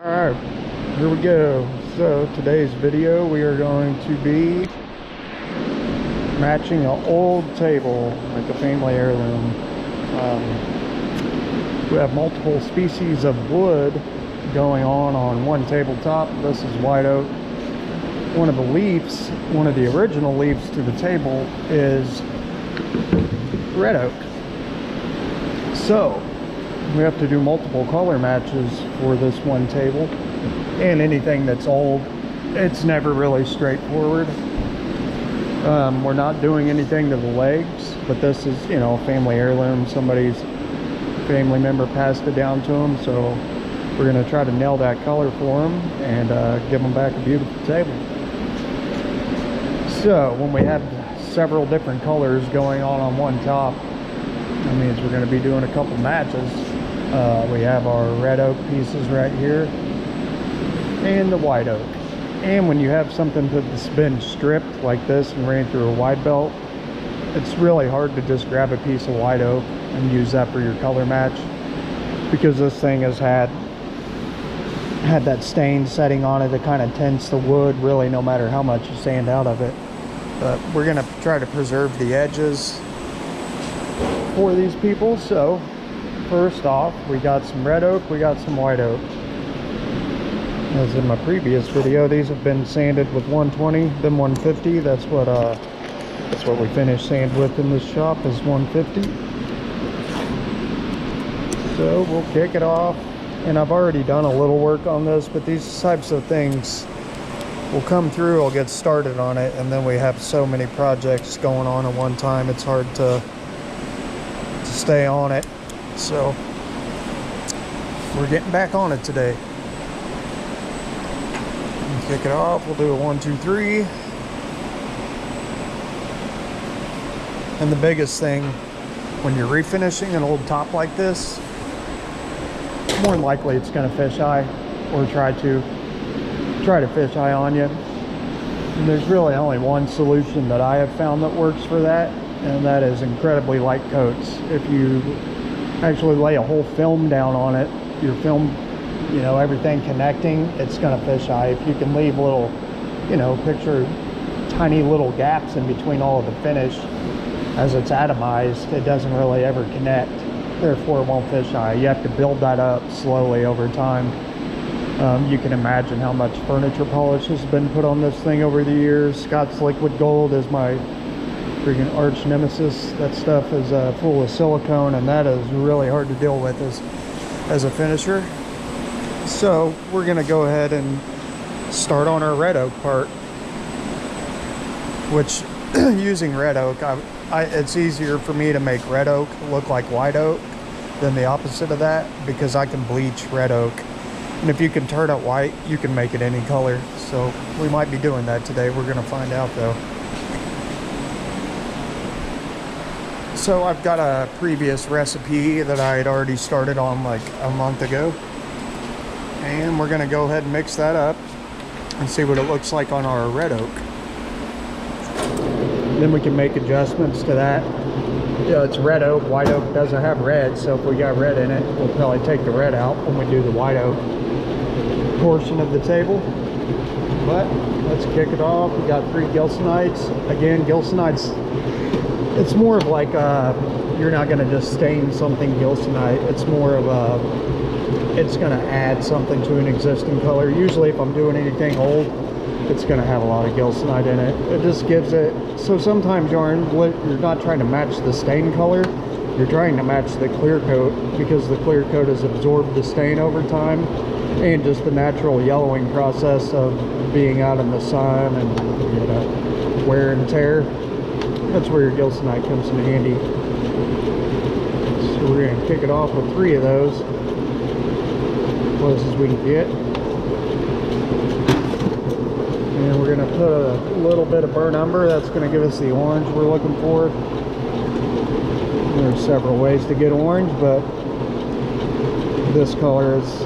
Alright, here we go. So today's video we are going to be matching an old table, like a family heirloom. We have multiple species of wood going on one tabletop. This is white oak. One of the leaves, one of the original leaves to the table is red oak. So we have to do multiple color matches for this one table, and anything that's old, it's never really straightforward. We're not doing anything to the legs, but this is, you know, a family heirloom. Somebody's family member passed it down to them, so we're going to try to nail that color for them and give them back a beautiful table. So when we have several different colors going on one top, that means we're going to be doing a couple matches. We have our red oak pieces right here and the white oak. And when you have something that's been stripped like this and ran through a wide belt, it's really hard to just grab a piece of white oak and use that for your color match, because this thing has had that stain setting on it that kind of tints the wood, really, no matter how much you sand out of it. But we're going to try to preserve the edges for these people. So first off, we got some red oak, we got some white oak. As in my previous video, these have been sanded with 120, then 150. That's what we finished sand with in this shop, is 150. So we'll kick it off. And I've already done a little work on this, but these types of things will come through, I'll get started on it, and then we have so many projects going on at one time, it's hard to stay on it. So we're getting back on it today. Kick it off, we'll do a 1, 2, 3. And the biggest thing when you're refinishing an old top like this, more than likely it's going to fisheye, or try to fisheye on you. And there's really only one solution that I have found that works for that, and that is incredibly light coats. If you actually lay a whole film down on it, your film, you know, everything connecting, it's going to fisheye. If you can leave little, you know, picture tiny little gaps in between all of the finish, as it's atomized, it doesn't really ever connect, therefore it won't fisheye. You have to build that up slowly over time. You can imagine how much furniture polish has been put on this thing over the years. Scott's Liquid Gold is my freaking arch nemesis. That stuff is full of silicone, and that is really hard to deal with as a finisher. So we're going to go ahead and start on our red oak part, which using red oak, it's easier for me to make red oak look like white oak than the opposite of that, because I can bleach red oak. And if you can turn it white, you can make it any color. So we might be doing that today. We're going to find out though. So I've got a previous recipe that I had already started on like a month ago. And we're going to go ahead and mix that up and see what it looks like on our red oak. Then we can make adjustments to that. You know, it's red oak. White oak doesn't have red, so if we got red in it, we'll probably take the red out when we do the white oak portion of the table. But let's kick it off. We got 3 gilsonites. Again, gilsonites, it's more of like you're not going to just stain something gilsonite. It's more of it's going to add something to an existing color. Usually if I'm doing anything old, it's going to have a lot of gilsonite in it. It just gives it, so sometimes you're not trying to match the stain color, you're trying to match the clear coat, because the clear coat has absorbed the stain over time, and just the natural yellowing process of being out in the sun and, you know, wear and tear. That's where your gilsonite comes in handy. So we're going to kick it off with 3 of those, close as we can get. And we're going to put a little bit of burnt umber. That's going to give us the orange we're looking for. There's several ways to get orange, but this color is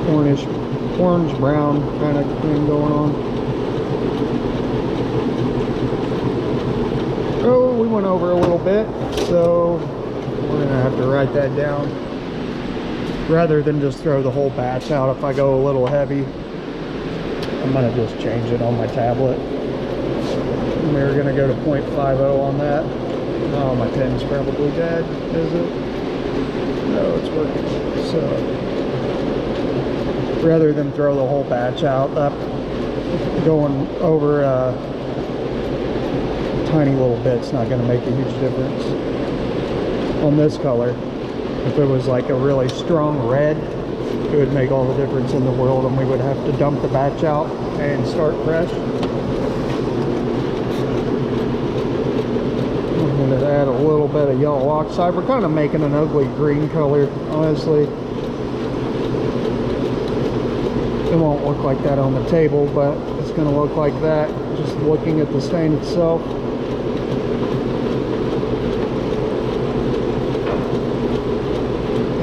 orange brown kind of thing going on. Oh, we went over a little bit, so we're going to have to write that down. rather than just throw the whole batch out. If I go a little heavy, I'm gonna just change it on my tablet. We're gonna go to 0.50 on that. Oh, my pen's probably dead, is it? No, it's working. So rather than throw the whole batch out, going over a tiny little bit's not gonna make a huge difference. On this color, if it was like a really strong red, it would make all the difference in the world, and we would have to dump the batch out and start fresh. I'm going to add a little bit of yellow oxide. We're kind of making an ugly green color, honestly. It won't look like that on the table, but it's going to look like that just looking at the stain itself.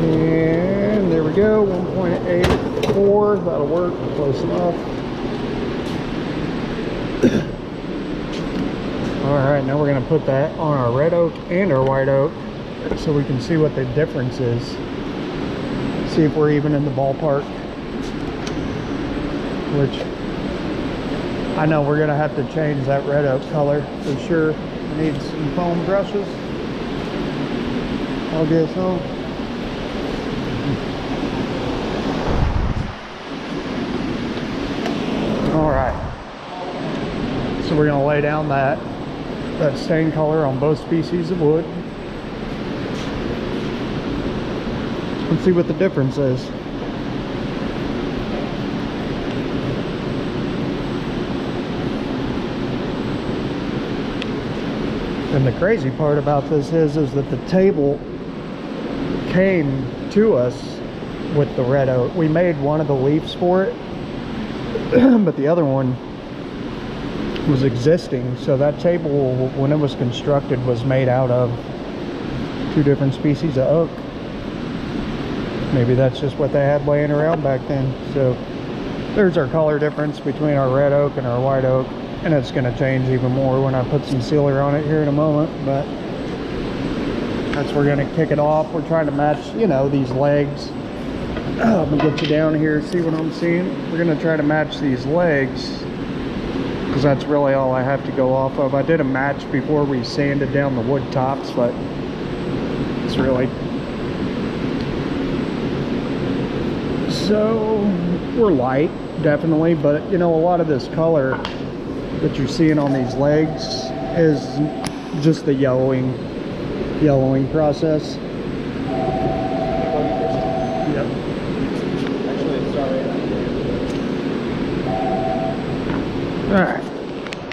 And there we go, 1.84, that'll work, close enough. Alright, now we're going to put that on our red oak and our white oak so we can see what the difference is. See if we're even in the ballpark. Which, I know we're going to have to change that red oak color for sure. We need some foam brushes. I'll get some. Alright, so we're going to lay down that stain color on both species of wood and see what the difference is. And the crazy part about this is that the table came to us with the red oak. We made one of the leaves for it, but the other one was existing. So that table, when it was constructed, was made out of two different species of oak. Maybe that's just what they had laying around back then. So there's our color difference between our red oak and our white oak, and it's going to change even more when I put some sealer on it here in a moment. But that's, we're going to kick it off. We're trying to match, you know, these legs. I'm gonna get you down here, see what I'm seeing. We're gonna try to match these legs because that's really all I have to go off of. I did a match before we sanded down the wood tops, but it's really, so we're light, definitely, but you know, a lot of this color that you're seeing on these legs is just the yellowing process. Yep. Actually, it's already. All right.